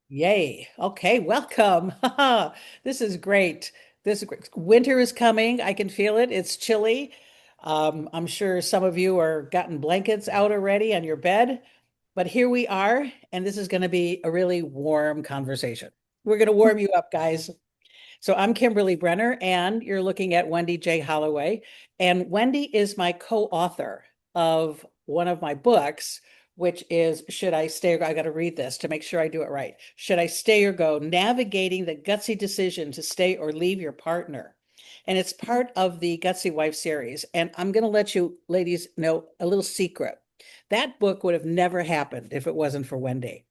Yay. Okay, welcome. This is great. This is great. Winter is coming. I can feel it. It's chilly. I'm sure some of you are gotten blankets out already on your bed, but here we are, and this is going to be a really warm conversation. We're going to warm you up, guys. So I'm Kimberly Brenner, and you're looking at Wendy J Holloway. And Wendy is my co-author of one of my books, which is Should I Stay or Go? I got to read this to make sure I do it right. Should I Stay or Go? Navigating the Gutsy Decision to Stay or Leave Your Partner. And it's part of the Gutsy Wife series. And I'm going to let you ladies know a little secret. That book would have never happened if it wasn't for Wendy.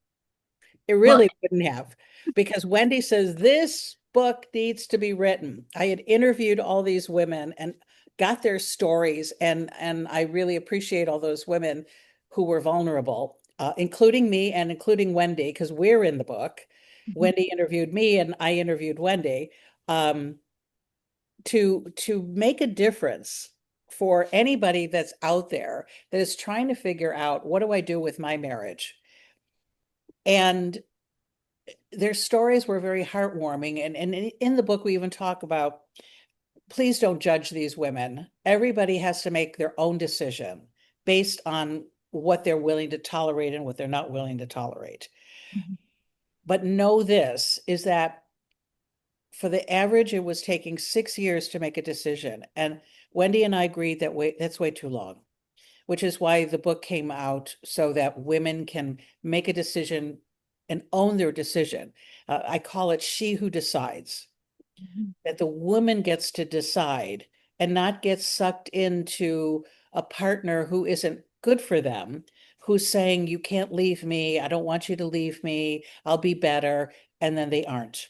It Well, really wouldn't have, because Wendy says this book needs to be written. I had interviewed all these women and got their stories, and I really appreciate all those women who were vulnerable, including me and including Wendy, because we're in the book. Mhm. Wendy interviewed me, and I interviewed Wendy, um, to make a difference for anybody that's out there that is trying to figure out what do I do with my marriage. And their stories were very heartwarming. And in the book, we even talk about please don't judge these women. Everybody has to make their own decision based on what they're willing to tolerate and what they're not willing to tolerate. Mhm. But know this is that for the average, it was taking 6 years to make a decision. And Wendy and I agreed that that's way too long, which is why the book came out so that women can make a decision and own their decision. I call it She Who Decides, Mhm. that the woman gets to decide and not get sucked into a partner who isn't good for them, who's saying, you can't leave me. I don't want you to leave me. I'll be better. And then they aren't.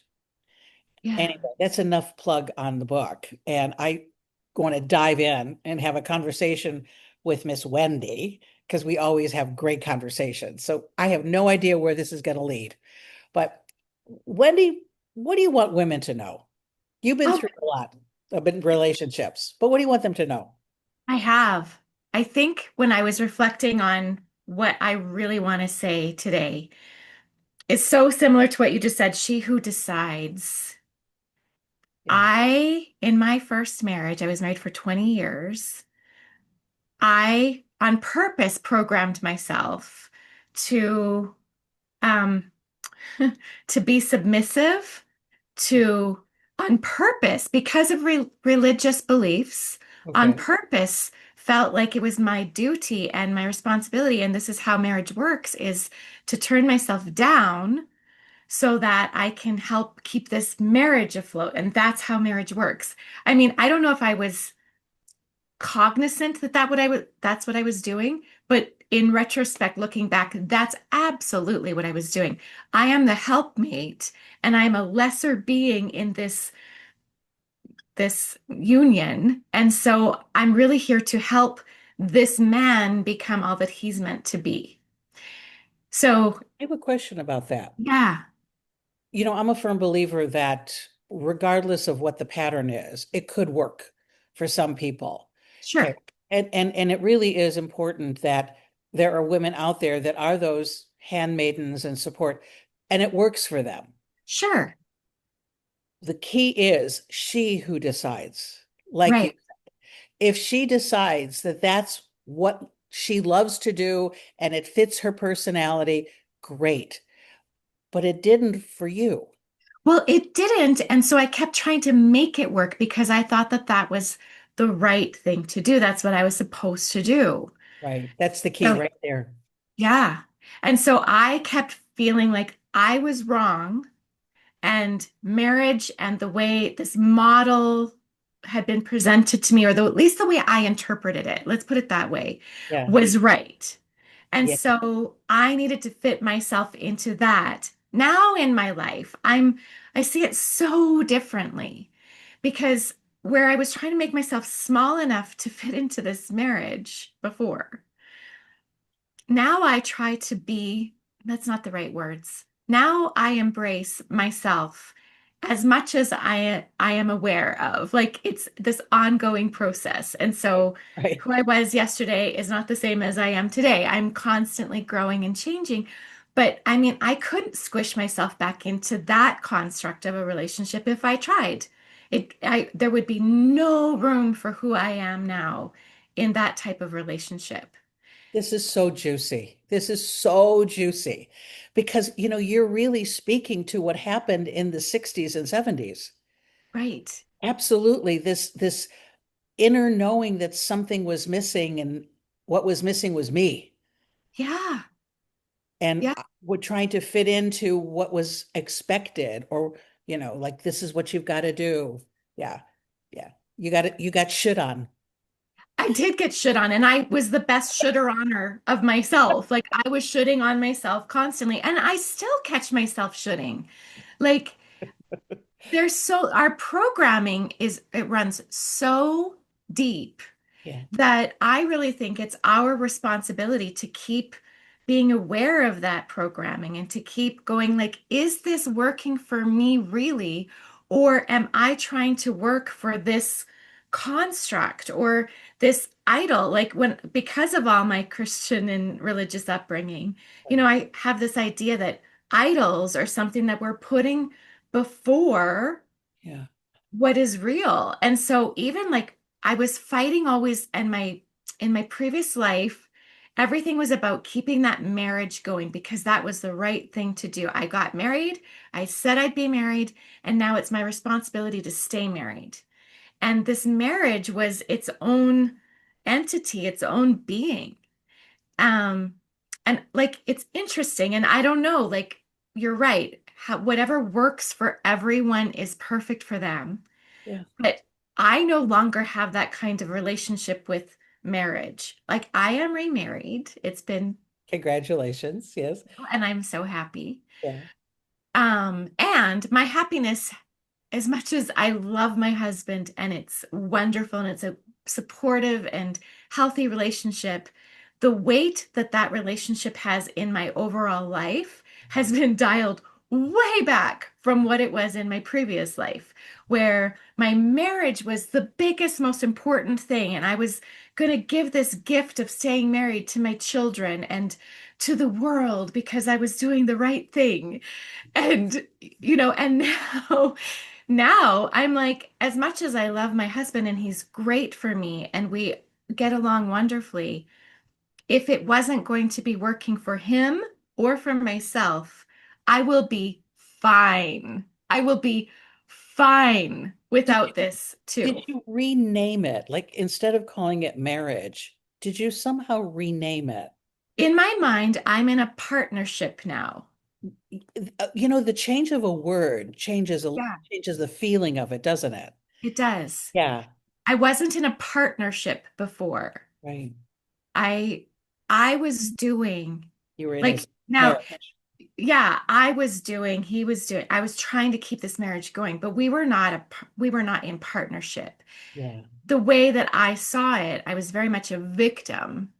Yeah. Anyway, that's enough plug on the book. And I want to dive in and have a conversation with Miss Wendy because we always have great conversations. So I have no idea where this is going to lead. But Wendy, what do you want women to know? You've been Oh, through a lot of relationships, but what do you want them to know? I have. I think when I was reflecting on what I really want to say today, it's so similar to what you just said, she who decides. Yeah. In my first marriage, I was married for 20 years. I, on purpose, programmed myself to, um, to be submissive, to on purpose because of religious beliefs, on Okay. purpose felt like it was my duty and my responsibility, and this is how marriage works, is to turn myself down so that I can help keep this marriage afloat. And that's how marriage works. I mean, I don't know if I was cognizant that's what I was doing, but in retrospect, looking back, that's absolutely what I was doing. I am the helpmate and I'm a lesser being in this union. And so I'm really here to help this man become all that he's meant to be. So, I have a question about that. yeah, I'm a firm believer that regardless of what the pattern is, it could work for some people. Okay. sure, And it really is important that there are women out there that are those handmaidens and support, and it works for them. sure, The key is she who decides. Like you, right. if she decides that that's what she loves to do and it fits her personality, great. But it didn't for you, Well, it didn't. And so I kept trying to make it work because I thought that that was the right thing to do. That's what I was supposed to do. right? That's the key So, right there. yeah. And so I kept feeling like I was wrong, and marriage and the way this model had been presented to me, or at least the way I interpreted it, let's put it that way, Yeah. was right. And Yeah. so I needed to fit myself into that. Now in my life, I see it so differently because where I was trying to make myself small enough to fit into this marriage before, now I try to be, that's not the right words. Now I embrace myself as much as I am aware of. Like it's this ongoing process. And so Right. who I was yesterday is not the same as I am today. I'm constantly growing and changing. But I mean, I couldn't squish myself back into that construct of a relationship if I tried. There would be no room for who I am now in that type of relationship. This is so juicy. This is so juicy because, you're really speaking to what happened in the 60s and 70s. Right. Absolutely. This inner knowing that something was missing and what was missing was me. Yeah. And Yeah. we're trying to fit into what was expected or, like this is what you've got to do. Yeah. Yeah. You got shit on. I did get shit on, and I was the best shitter oner of myself. Like I was shitting on myself constantly, and I still catch myself shitting. Like our programming it runs so deep Yeah. that I really think it's our responsibility to keep being aware of that programming and to keep going like, is this working for me really? Or am I trying to work for this construct or this idol? Like because of all my Christian and religious upbringing, I have this idea that idols are something that we're putting before Yeah. what is real. And so even like I was fighting always in my previous life, everything was about keeping that marriage going because that was the right thing to do. I got married, I said I'd be married, and now it's my responsibility to stay married. And this marriage was its own entity, its own being. Um, and like it's interesting, and I don't know, like you're right. Whatever works for everyone is perfect for them. Yeah. But I no longer have that kind of relationship with marriage. Like I am remarried. It's been, Congratulations. Yes. and I'm so happy. Yeah. And my happiness, as much as I love my husband and it's wonderful and it's a supportive and healthy relationship, the weight that that relationship has in my overall life has been dialed way back from what it was in my previous life, where my marriage was the biggest, most important thing. And I was going to give this gift of staying married to my children and to the world because I was doing the right thing. And, and now I'm like, as much as I love my husband and he's great for me and we get along wonderfully, if it wasn't going to be working for him or for myself, I will be fine. I will be fine Did without you this did too. you rename it? Like instead of calling it marriage, did you somehow rename it? In my mind, I'm in a partnership now. The change of a word Yeah, changes the feeling of it, doesn't it? it does. Yeah. I wasn't in a partnership before. Right. I I was doing You were in his like now, marriage. yeah, he was doing. I was trying to keep this marriage going, but we were not in partnership. Yeah. The way that I saw it, I was very much a victim,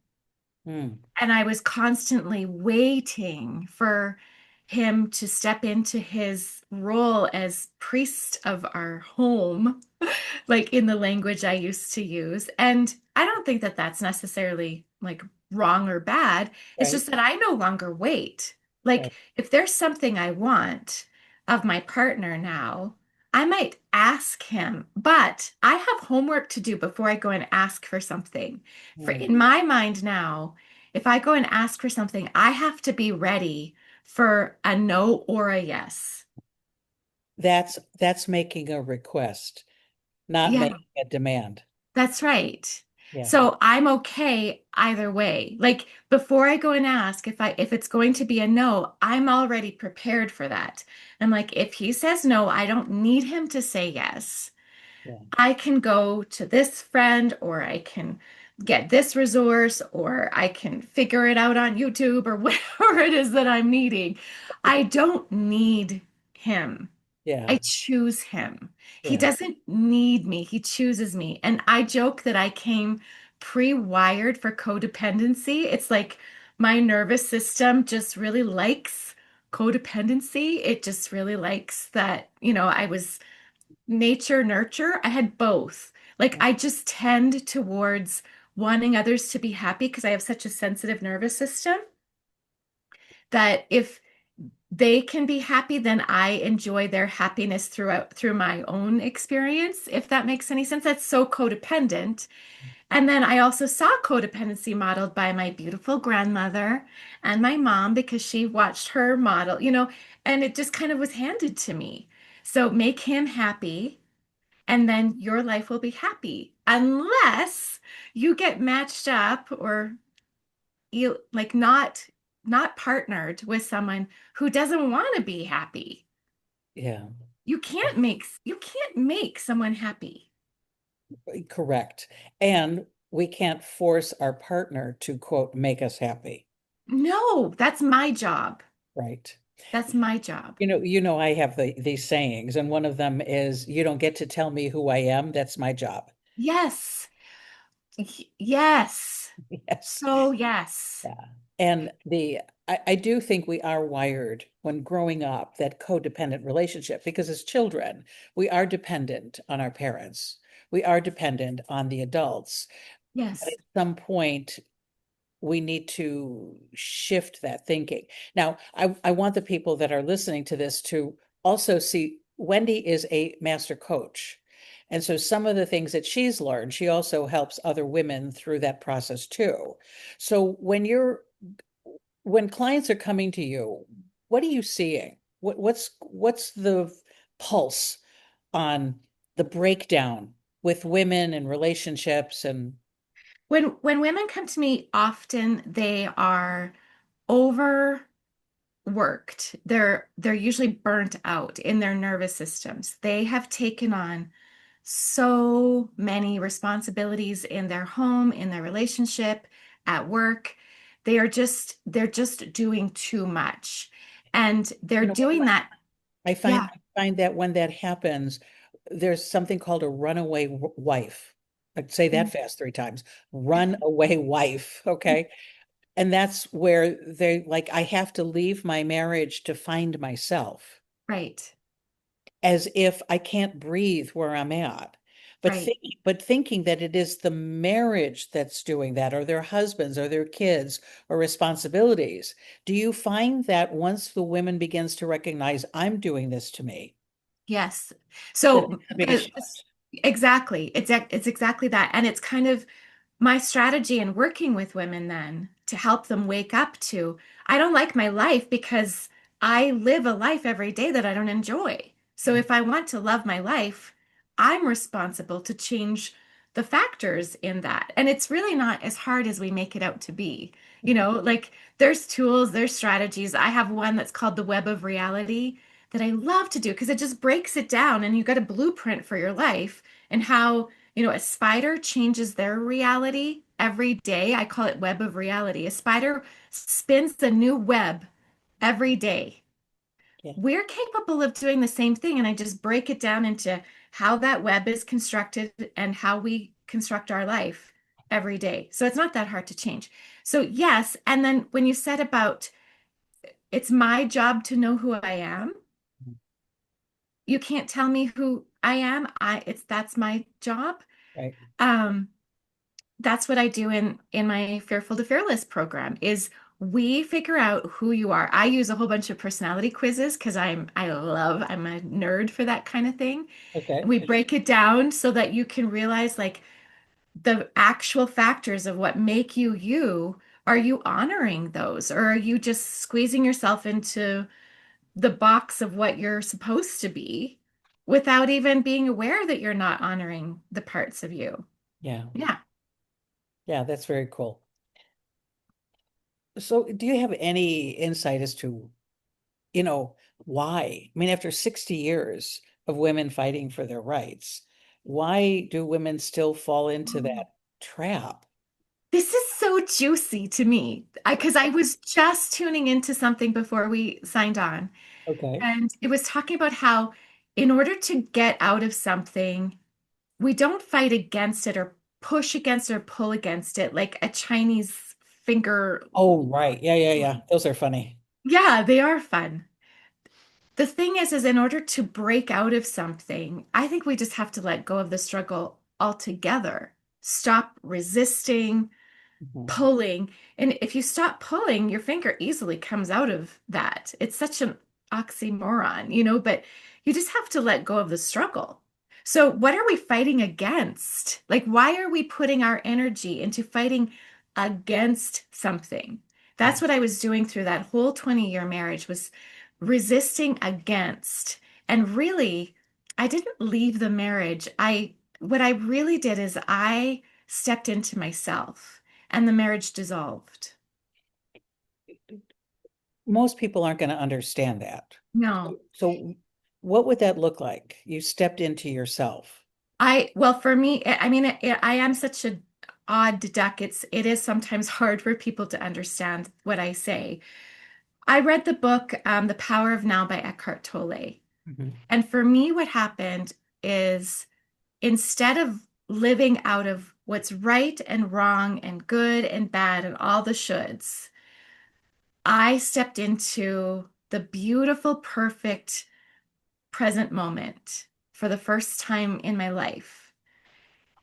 Hmm. and I was constantly waiting for him to step into his role as priest of our home, like in the language I used to use. And I don't think that that's necessarily like wrong or bad. It's Right. just that I no longer wait. Like Right. if there's something I want of my partner now, I might ask him, but I have homework to do before I go and ask for something. For Hmm. in my mind now, if I go and ask for something, I have to be ready for a no or a yes. That's making a request, not Yeah. making a demand. That's right. Yeah. So I'm okay either way. Like before I go and ask if it's going to be a no, I'm already prepared for that. I'm like, if he says no, I don't need him to say yes. Yeah. I can go to this friend or I can get this resource or I can figure it out on YouTube or whatever it is that I'm needing. I don't need him. Yeah. I choose him. He Yeah. doesn't need me. He chooses me. And I joke that I came pre-wired for codependency. It's like my nervous system just really likes codependency. It just really likes that, I was nature nurture. I had both. Like I just tend towards wanting others to be happy because I have such a sensitive nervous system that if they can be happy, then I enjoy their happiness through my own experience, if that makes any sense. That's so codependent. And then I also saw codependency modeled by my beautiful grandmother and my mom because she watched her model, and it just kind of was handed to me. So make him happy, and then your life will be happy, unless you get matched up or you like not partnered with someone who doesn't want to be happy. Yeah, You can't make someone happy. correct. And we can't force our partner to quote make us happy, No, that's my job. right? That's my job. I have these sayings, and one of them is, "You don't get to tell me who I am. That's my job." Yes. Yes. Yes. So yes. Yeah. And I do think we are wired when growing up that codependent relationship because as children, we are dependent on our parents. We are dependent on the adults. But Yes. at some point, we need to shift that thinking. Now, I want the people that are listening to this to also see Wendy is a master coach. And so some of the things that she's learned, she also helps other women through that process too. So when clients are coming to you, what are you seeing? What's the pulse on the breakdown with women and relationships and When women come to me, often they are overworked. They're usually burnt out in their nervous systems. They have taken on so many responsibilities in their home, in their relationship, at work. They're just doing too much. And they're you know what? doing that. I find Yeah. I find that when that happens, there's something called a runaway wife. I'd say that fast three times. Runaway wife, okay? And that's where they like, I have to leave my marriage to find myself, Right. as if I can't breathe where I'm at. Right. But thinking that it is the marriage that's doing that, or their husbands, or their kids, or responsibilities. Do you find that once the woman begins to recognize I'm doing this to me, Yes. that So it's the biggest shift? exactly. It's exactly that. And it's kind of my strategy in working with women then to help them wake up to, I don't like my life because I live a life every day that I don't enjoy. So if I want to love my life, I'm responsible to change the factors in that. And it's really not as hard as we make it out to be. Like there's tools, there's strategies. I have one that's called the web of reality that I love to do because it just breaks it down and you've got a blueprint for your life and how a spider changes their reality every day. I call it web of reality. A spider spins a new web every day. Yeah, We're capable of doing the same thing, and I just break it down into how that web is constructed and how we construct our life every day. So it's not that hard to change. So, yes. And then when you said about it's my job to know who I am, you can't tell me who I am. That's my job. right. Um, that's what I do in my Fearful to Fearless program is we figure out who you are. I use a whole bunch of personality quizzes because I'm a nerd for that kind of thing. Okay. We break it down so that you can realize like the actual factors of what make you you. Are you honoring those or are you just squeezing yourself into the box of what you're supposed to be without even being aware that you're not honoring the parts of you? Yeah. Yeah. Yeah, that's very cool. So do you have any insight as to, you know, why? I mean, after 60 years of women fighting for their rights, why do women still fall into that trap? This is so juicy to me because I was just tuning into something before we signed on, Okay. and it was talking about how, in order to get out of something, we don't fight against it or push against it or pull against it like a Chinese finger. Oh, right. Yeah, yeah, yeah. Those are funny. Yeah, they are fun. The thing is in order to break out of something, I think we just have to let go of the struggle altogether. Stop resisting, Mhm. pulling. And if you stop pulling, your finger easily comes out of that. It's such an oxymoron, but you just have to let go of the struggle. So, what are we fighting against? Like, why are we putting our energy into fighting against something? That's what I was doing through that whole 20-year marriage was resisting against. And really, I didn't leave the marriage. What I really did is I stepped into myself and the marriage dissolved. Most people aren't going to understand that. No, So what would that look like? You stepped into yourself. well, for me, I mean, I am such a odd duck. It is sometimes hard for people to understand what I say. I read the book, The Power of Now by Eckhart Tolle. Mhm. And for me, what happened is instead of living out of what's right and wrong and good and bad and all the shoulds, I stepped into the beautiful, perfect present moment for the first time in my life.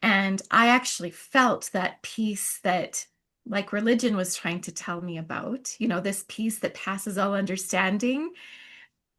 And I actually felt that peace that, like religion was trying to tell me about, this peace that passes all understanding.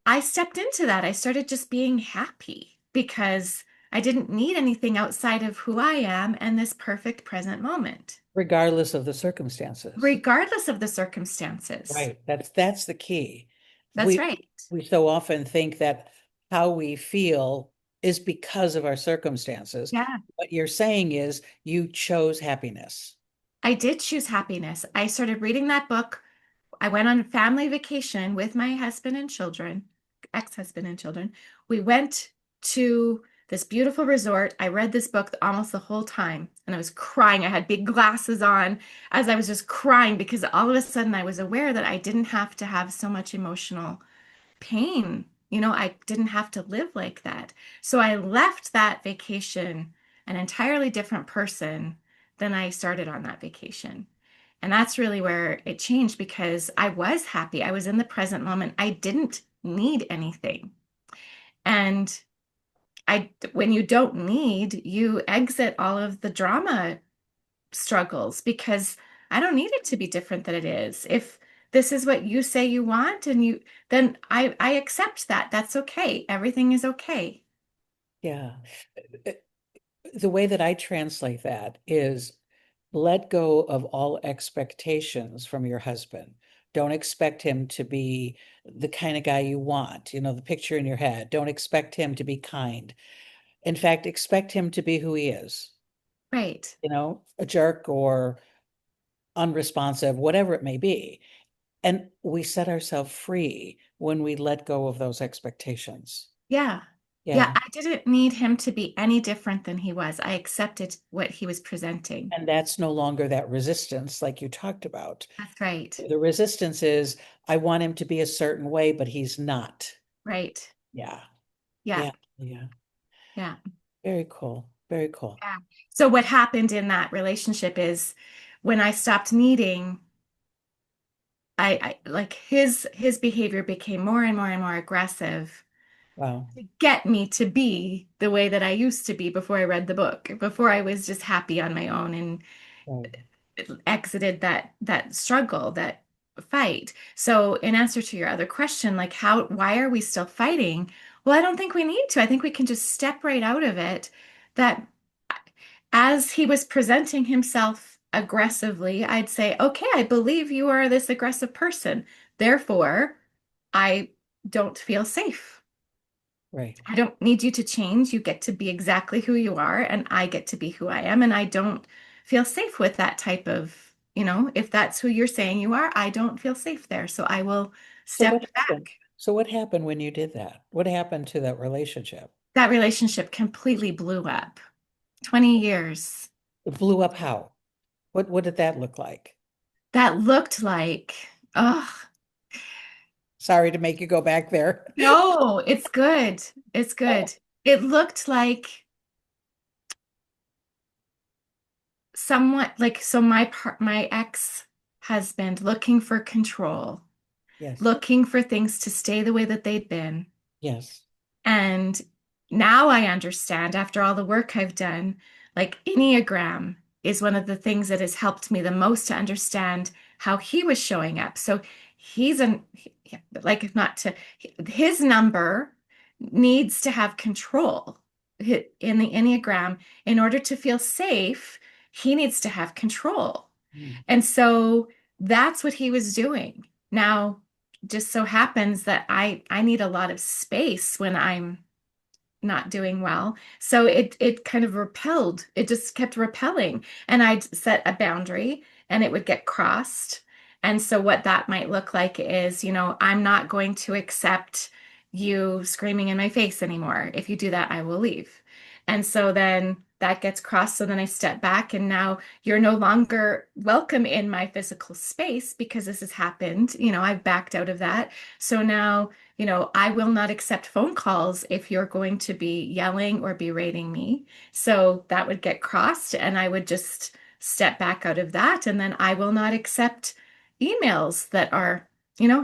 I stepped into that. I started just being happy because I didn't need anything outside of who I am and this perfect present moment, Regardless of the circumstances. regardless of the circumstances. Right. That's the key. That's We right. we so often think that how we feel is because of our circumstances. Yeah. What you're saying is you chose happiness. I did choose happiness. I started reading that book. I went on family vacation with my husband and children, ex-husband and children. We went to this beautiful resort. I read this book almost the whole time and I was crying. I had big glasses on as I was just crying because all of a sudden I was aware that I didn't have to have so much emotional pain. I didn't have to live like that. So I left that vacation an entirely different person than I started on that vacation. And that's really where it changed because I was happy. I was in the present moment. I didn't need anything. And when you don't need, you exit all of the drama struggles because I don't need it to be different than it is. If this is what you say you want then I accept that. That's okay. Everything is okay. Yeah. Uh, The way that I translate that is let go of all expectations from your husband. Don't expect him to be the kind of guy you want, the picture in your head. Don't expect him to be kind. In fact, expect him to be who he is, Right. a jerk or unresponsive, whatever it may be. And we set ourselves free when we let go of those expectations. Yeah. Yeah, Yeah. I didn't need him to be any different than he was. I accepted what he was presenting. And that's no longer that resistance like you talked about. That's right. The resistance is, I want him to be a certain way, but he's not. Right. Yeah. Yeah. Yeah. Yeah. Yeah. Very cool. Very cool. Yeah. So what happened in that relationship is when I stopped needing, I like his behavior became more and more and more aggressive Wow. to get me to be the way that I used to be before I read the book, before I was just happy on my own and Right. exited that struggle, that fight. So in answer to your other question, like why are we still fighting? Well, I don't think we need to. I think we can just step right out of it. That as he was presenting himself aggressively, I'd say, okay, I believe you are this aggressive person. Therefore, I don't feel safe. Right. I don't need you to change. You get to be exactly who you are, and I get to be who I am. And I don't feel safe with that type of, if that's who you're saying you are, I don't feel safe there. So I will So what step happened? back. So what happened when you did that? What happened to that relationship? That relationship completely blew up. 20 years. It blew up how? What did that look like? That looked like, oh, Sorry to make you go back there. no, it's good. It's good. It looked like somewhat like so my ex-husband looking for control, Yes. looking for things to stay the way that they'd been. Yes. And now I understand after all the work I've done, like Enneagram is one of the things that has helped me the most to understand how he was showing up. So he's an like not to his number needs to have control in the Enneagram in order to feel safe. He needs to have control. Mm. And so that's what he was doing. Now, just so happens that I need a lot of space when I'm not doing well. So it kind of repelled. It just kept repelling. And I'd set a boundary and it would get crossed. And so what that might look like is, I'm not going to accept you screaming in my face anymore. If you do that, I will leave. And so then that gets crossed. So then I step back and now you're no longer welcome in my physical space because this has happened. I've backed out of that. So now I will not accept phone calls if you're going to be yelling or berating me. So that would get crossed, and I would just step back out of that. And then I will not accept emails that are,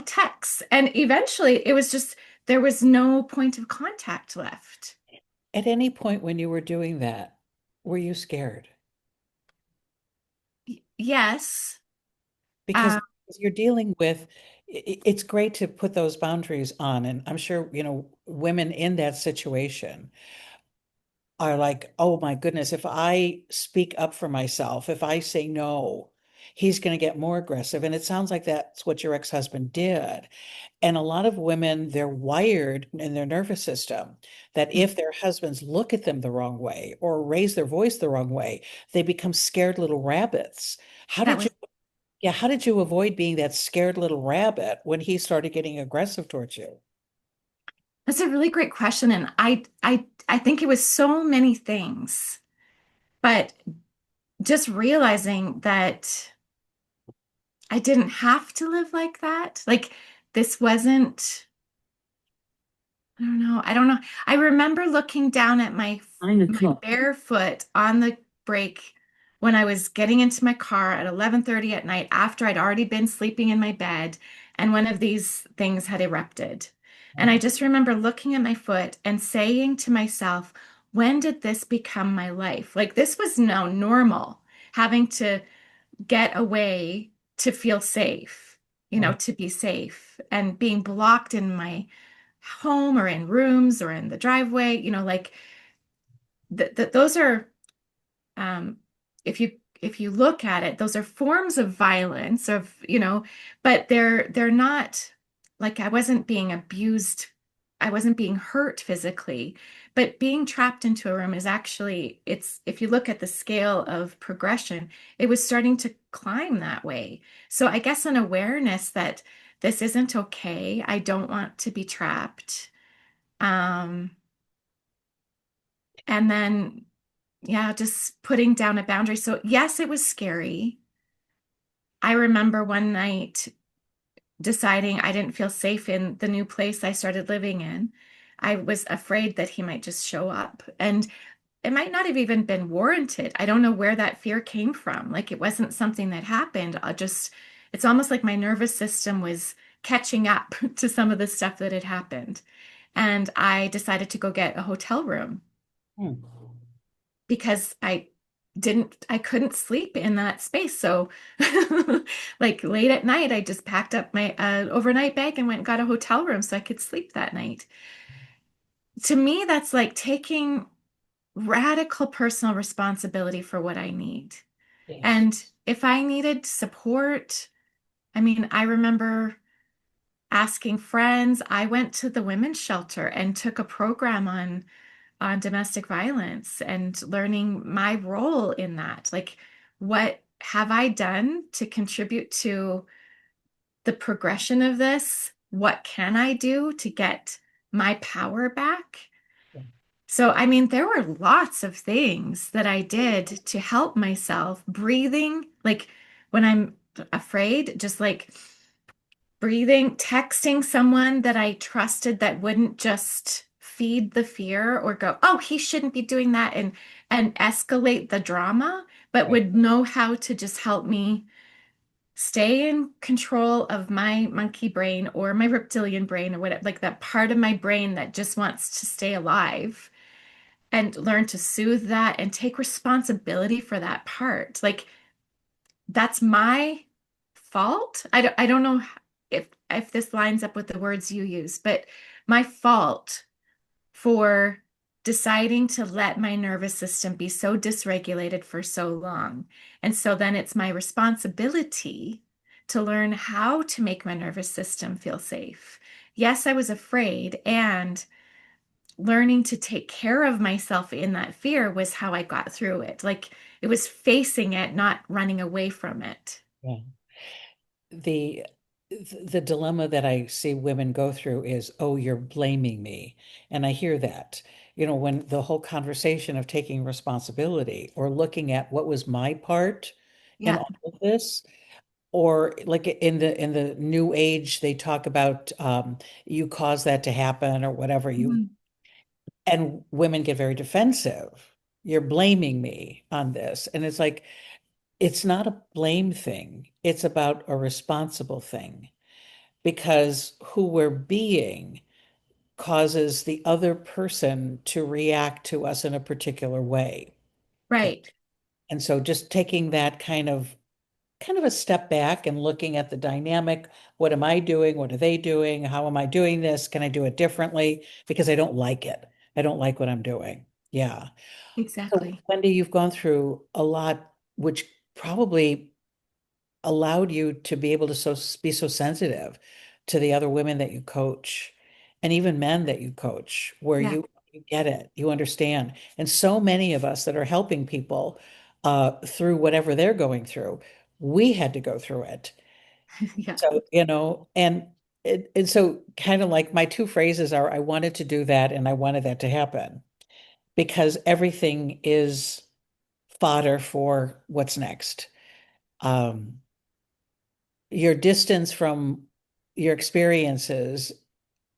texts. And eventually it was just, there was no point of contact left. At any point when you were doing that, were you scared? Yes. Because Um, you're dealing with, it's great to put those boundaries on. And I'm sure, women in that situation are like, oh my goodness, if I speak up for myself, if I say no, he's going to get more aggressive. And it sounds like that's what your ex-husband did. And a lot of women, they're wired in their nervous system that if their husbands look at them the wrong way or raise their voice the wrong way, they become scared little rabbits. How that did you, was yeah, how did you avoid being that scared little rabbit when he started getting aggressive towards you? that's a really great question. And I think it was so many things, but just realizing that I didn't have to live like that. Like this wasn't, I don't know. I don't know. I remember looking down at my bare foot on the brake when I was getting into my car at 11:30 at night after I'd already been sleeping in my bed and one of these things had erupted. And I just remember looking at my foot and saying to myself, when did this become my life? Like this was now normal, having to get away to feel safe, Right. to be safe and being blocked in my home or in rooms or in the driveway, like those are um if you look at it, those are forms of violence of, but they're not like I wasn't being abused. I wasn't being hurt physically, but being trapped into a room is actually, it's, if you look at the scale of progression, it was starting to climb that way. So I guess an awareness that this isn't okay. I don't want to be trapped. Um, and then, yeah, just putting down a boundary. So yes, it was scary. I remember one night deciding I didn't feel safe in the new place I started living in. I was afraid that he might just show up. And it might not have even been warranted. I don't know where that fear came from. Like it wasn't something that happened. It's almost like my nervous system was catching up to some of the stuff that had happened. And I decided to go get a hotel room Hmm. because I couldn't sleep in that space. So like late at night, I just packed up my overnight bag and went and got a hotel room so I could sleep that night. To me, that's like taking radical personal responsibility for what I need. Yes. And if I needed support, I mean, I remember asking friends. I went to the women's shelter and took a program on domestic violence and learning my role in that. Like, what have I done to contribute to the progression of this? What can I do to get my power back? So, I mean, there were lots of things that I did to help myself. Breathing, like when I'm afraid, just like breathing, texting someone that I trusted that wouldn't just feed the fear or go, "Oh, he shouldn't be doing that," and escalate the drama, but Right. would know how to just help me stay in control of my monkey brain or my reptilian brain or whatever, like that part of my brain that just wants to stay alive and learn to soothe that and take responsibility for that part. Like that's my fault. I don't know if this lines up with the words you use, but my fault for deciding to let my nervous system be so dysregulated for so long. And so then it's my responsibility to learn how to make my nervous system feel safe. Yes, I was afraid, and learning to take care of myself in that fear was how I got through it. Like it was facing it, not running away from it. Yeah. The the dilemma that I see women go through is, oh, you're blaming me. And I hear that, when the whole conversation of taking responsibility or looking at what was my part in Yeah. all of this, or like in the new age, they talk about you caused that to happen or whatever Mhm. and women get very defensive. You're blaming me on this. And it's like, it's not a blame thing. It's about a responsible thing because who we're being causes the other person to react to us in a particular way. Okay. Right. And so just taking that kind of a step back and looking at the dynamic. What am I doing? What are they doing? How am I doing this? Can I do it differently? Because I don't like it. I don't like what I'm doing. Yeah. So, Exactly. Wendy, you've gone through a lot, which probably allowed you to be able to be so sensitive to the other women that you coach and even men that you coach, where Yeah. you get it, you understand. And so many of us that are helping people through whatever they're going through, we had to go through it. Yeah. So, and so kind of like my two phrases are, I wanted to do that and I wanted that to happen because everything is fodder for what's next. Um, your distance from your experiences,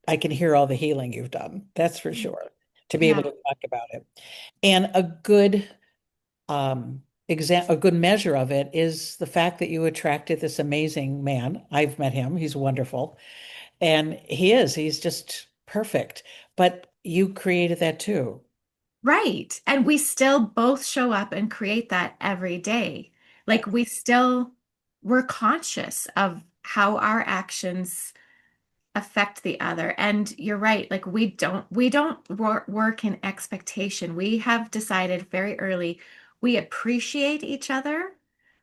I can hear all the healing you've done. That's for sure, to be able Yeah. to talk about it. And a good a good measure of it is the fact that you attracted this amazing man. I've met him. He's wonderful. And he's just perfect. But you created that too. Right. And we still both show up and create that every day. Like we're conscious of how our actions affect the other. And you're right. Like we don't work in expectation. We have decided very early we appreciate each other.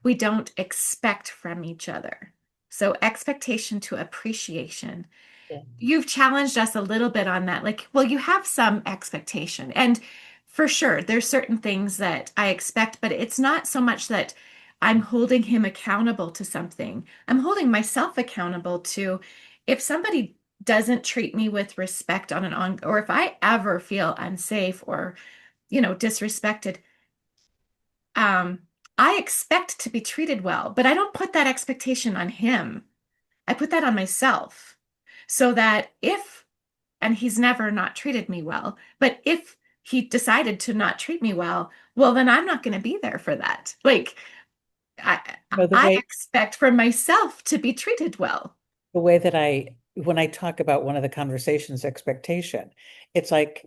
We don't expect from each other. So expectation to appreciation. Yeah. You've challenged us a little bit on that. Like, well, you have some expectation. And for sure, there's certain things that I expect, but it's not so much that I'm holding him accountable to something. I'm holding myself accountable to if somebody doesn't treat me with respect on or if I ever feel unsafe or, disrespected, um, I expect to be treated well, but I don't put that expectation on him. I put that on myself so that if and he's never not treated me well. But if he decided to not treat me well, well, then I'm not going to be there for that. Like I, No, the I way expect for myself to be treated well. the way that when I talk about one of the conversations expectation, it's like,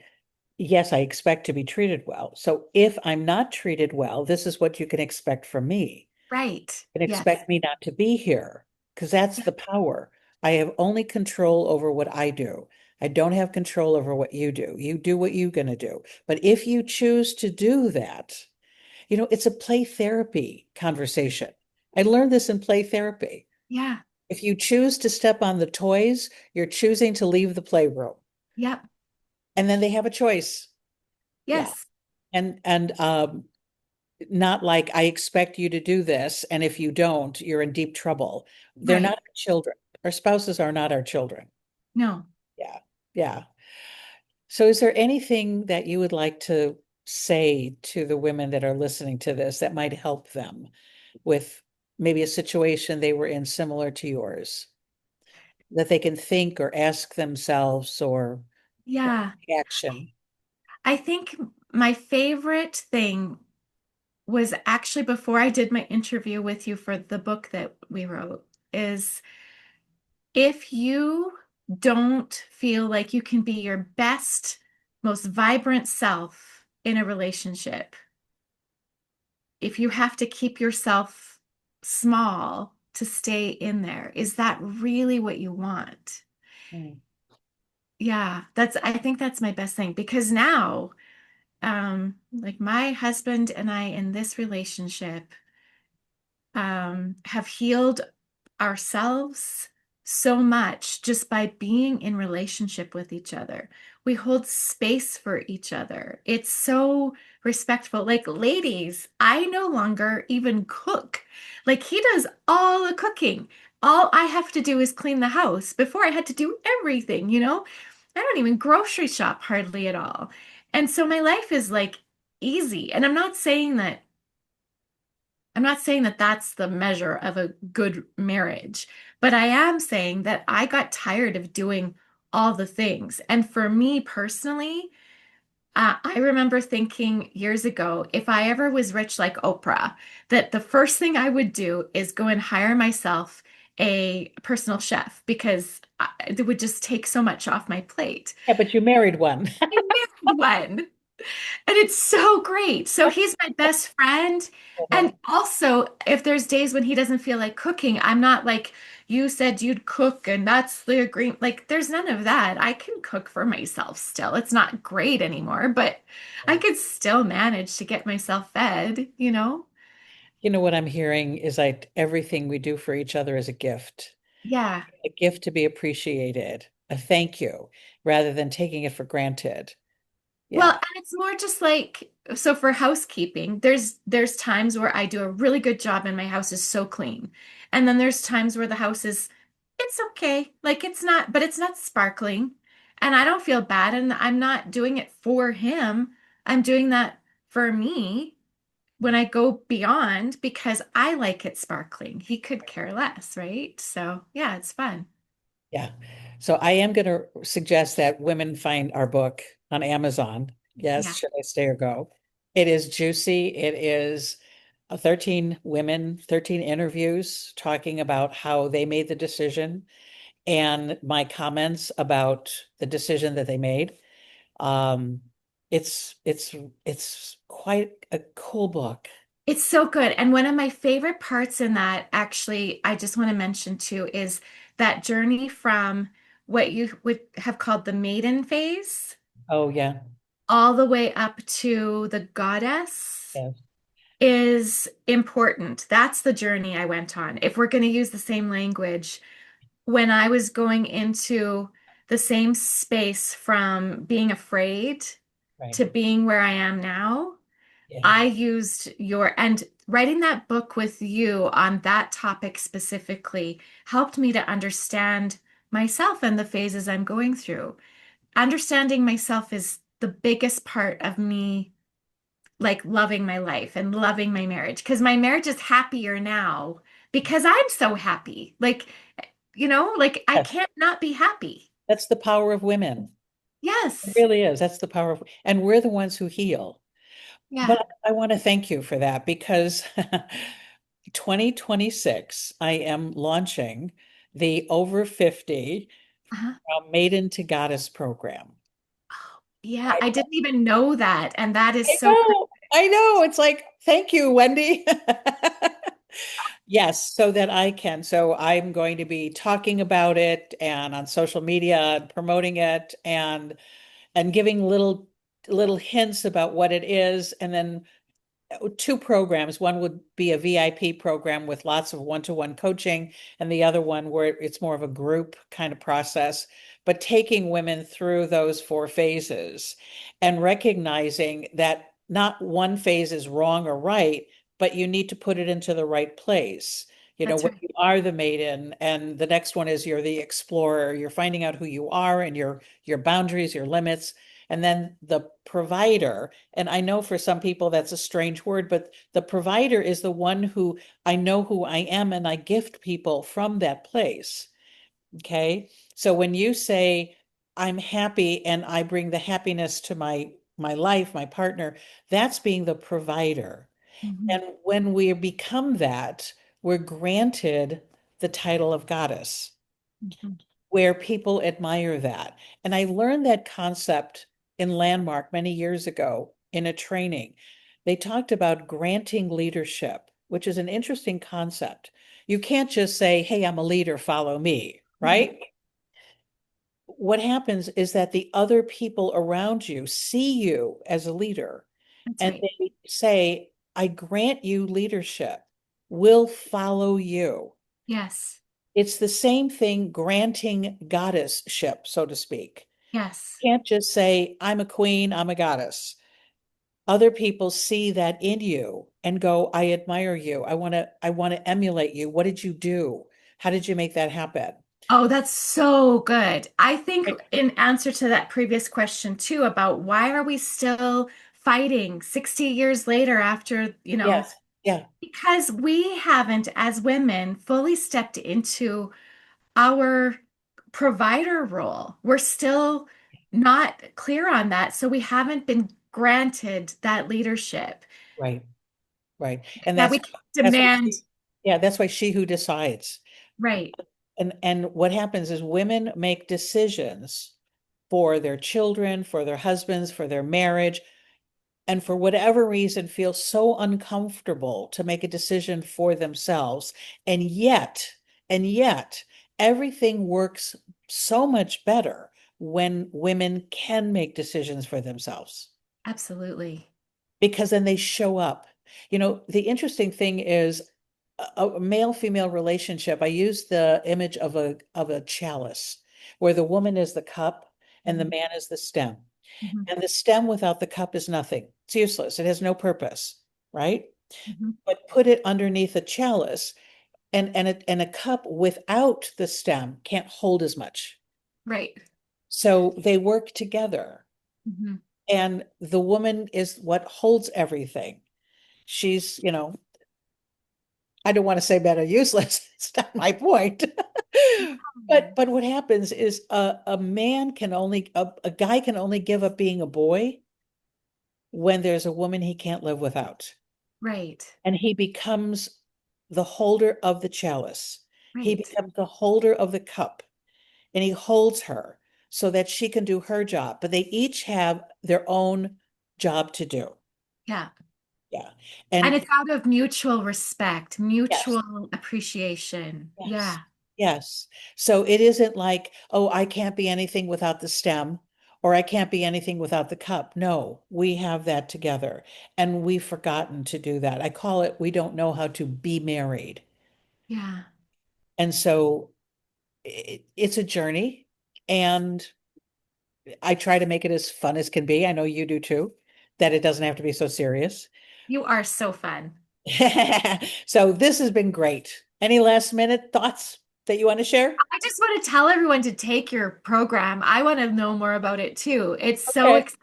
yes, I expect to be treated well. So if I'm not treated well, this is what you can expect from me. Right. You can Yes. expect me not to be here because that's Yeah. the power. I have only control over what I do. I don't have control over what you do. You do what you're going to do. But if you choose to do that, it's a play therapy conversation. I learned this in play therapy. Yeah. If you choose to step on the toys, you're choosing to leave the playroom. Yep. And then they have a choice. Yeah. Yes. And not like I expect you to do this, and if you don't, you're in deep trouble. They're not Right. our children. Our spouses are not our children. No. Yeah. Yeah. So is there anything that you would like to say to the women that are listening to this that might help them with maybe a situation they were in similar to yours, that they can think or ask themselves or Yeah. action? I think my favorite thing was actually before I did my interview with you for the book that we wrote is if you don't feel like you can be your best, most vibrant self in a relationship, if you have to keep yourself small to stay in there, is that really what you want? Mm. Yeah, I think that's my best thing because now, like my husband and I in this relationship, have healed ourselves so much just by being in relationship with each other. We hold space for each other. It's so respectful. Like, ladies, I no longer even cook. Like, he does all the cooking. All I have to do is clean the house. Before I had to do everything, you know? I don't even grocery shop hardly at all. And so my life is like easy. And I'm not saying that that's the measure of a good marriage, but I am saying that I got tired of doing all the things. And for me personally, I remember thinking years ago, if I ever was rich like Oprah, that the first thing I would do is go and hire myself a personal chef because it would just take so much off my plate. Yeah, but you married one. I married one. And it's so great. So he's my best friend. And also, if there's days when he doesn't feel like cooking, I'm not like, you said you'd cook and that's the agreement. Like, there's none of that. I can cook for myself still. It's not great anymore, but I could still manage to get myself fed, you know? You know what I'm hearing is like everything we do for each other is Yeah. a gift to be appreciated, a thank you, rather than taking it for granted. Well, Yeah, and it's more just like so for housekeeping, there's times where I do a really good job and my house is so clean. And then there's times where the house is it's okay. Like it's not, but it's not sparkling. And I don't feel bad and I'm not doing it for him. I'm doing that for me when I go beyond because I like it sparkling. He could care less, right? So, yeah, it's fun. yeah. So I am going to suggest that women find our book on Amazon. Yeah. Yes, should I stay or go? It is juicy. It is 13 women, 13 interviews talking about how they made the decision and my comments about the decision that they made. Um, it's quite a cool book. It's so good. And one of my favorite parts in that, actually, I just want to mention too, is that journey from what you would have called the maiden phase Oh yeah, all the way up to the goddess yeah, is important. That's the journey I went on. If we're going to use the same language, when I was going into the same space from being afraid right. to being where I am now, Yeah, I used and writing that book with you on that topic specifically helped me to understand myself and the phases I'm going through. Understanding myself is the biggest part of me, like loving my life and loving my marriage, because my marriage is happier now because I'm so happy. Like, like I yes. can't not be happy. That's the power of women. It Yes. really is. That's the power of, and we're the ones who heal. Yeah. But I want to thank you for that because 2026, I am launching the over 50 Uh-huh. Maiden to Goddess program. Yeah, I didn't even know that. And that is I so crazy. know, I know. It's like, thank you, Wendy. Yes, so that I can. So I'm going to be talking about it and on social media and promoting it and giving little hints about what it is and then two programs. One would be a VIP program with lots of one-to-one coaching, and the other one where it's more of a group kind of process, but taking women through those four phases and recognizing that not one phase is wrong or right, but you need to put it into the right place. You know, That's when right. you are the maiden, and the next one is you're the explorer, you're finding out who you are and your boundaries, your limits, and then the provider. And I know for some people that's a strange word, but the provider is the one who I know who I am and I gift people from that place. Okay. So when you say I'm happy and I bring the happiness to my life, my partner, that's being the provider. Mhm. And when we become that, we're granted the title of goddess, Mhm. where people admire that. And I learned that concept in Landmark many years ago. in a training. They talked about granting leadership, which is an interesting concept. You can't just say, hey, I'm a leader, follow me, Mhm. right? What happens is that the other people around you see you as a leader That's and right. they say, I grant you leadership, will follow you. Yes. It's the same thing granting goddessship, so to speak. Yes. You can't just say, I'm a queen, I'm a goddess. Other people see that in you and go, I admire you. I want to emulate you. What did you do? How did you make that happen? Oh, that's so good. I think Right. in answer to that previous question too about why are we still fighting 60 years later after, Yes. Yeah. because we haven't, as women, fully stepped into our provider role. We're still not clear on that. So we haven't been granted that leadership Right. Right. And that that's we can that's why demand. she, yeah, that's why she who decides. Right. And what happens is women make decisions for their children, for their husbands, for their marriage, and for whatever reason feel so uncomfortable to make a decision for themselves. And yet, everything works so much better when women can make decisions for themselves Absolutely. because then they show up. The interesting thing is a male-female relationship. I use the image of a chalice where the woman is the cup and the Mhm. man is the stem. Mhm. And the stem without the cup is nothing. It's useless. It has no purpose, right? Mhm. But put it underneath a chalice and a cup without the stem can't hold as much. Right. So they work together. Mhm. And the woman is what holds everything. She's, I don't want to say better useless. It's not my point. But what happens is a guy can only give up being a boy when there's a woman he can't live without. Right. And he becomes the holder of the chalice. He Right. becomes the holder of the cup and he holds her so that she can do her job. But they each have their own job to do. Yeah. Yeah. And And it's out of mutual respect, yes, mutual appreciation. yes, Yeah. yes. So it isn't like, oh, I can't be anything without the stem or I can't be anything without the cup. No, we have that together and we've forgotten to do that. I call it, we don't know how to be married. Yeah. And so it's a journey and I try to make it as fun as can be. I know you do too, that it doesn't have to be so serious. You are so fun. So this has been great. Any last minute thoughts that you want to share? I just want to tell everyone to take your program. I want to know more about it too. It's so Okay. exciting.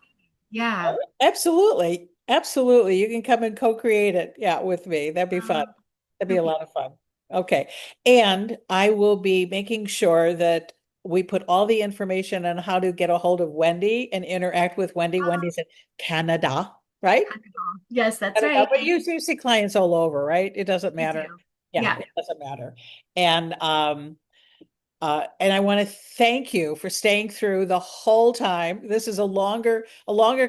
Yeah. Absolutely. Absolutely. You can come and co-create it. Yeah, with me. That'd be fun. Um, That'd be a okay. lot of fun. Okay. And I will be making sure that we put all the information on how to get a hold of Wendy and interact with Wendy. Wendy's in Canada, right? Yes, that's Canada, right. but you see clients all over, right? It doesn't I matter. do. Yeah, Yeah. it doesn't matter. And I want to thank you for staying through the whole time. This is a longer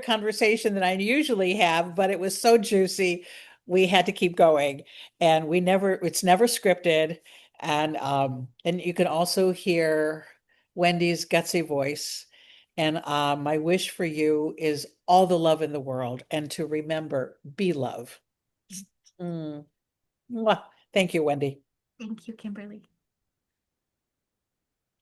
conversation than I usually have, but it was so juicy. We had to keep going, and it's never scripted. And you can also hear Wendy's gutsy voice. And my wish for you is all the love in the world, and to remember, be love. Mm. Mwah. Thank you, Wendy. Thank you, Kimberly.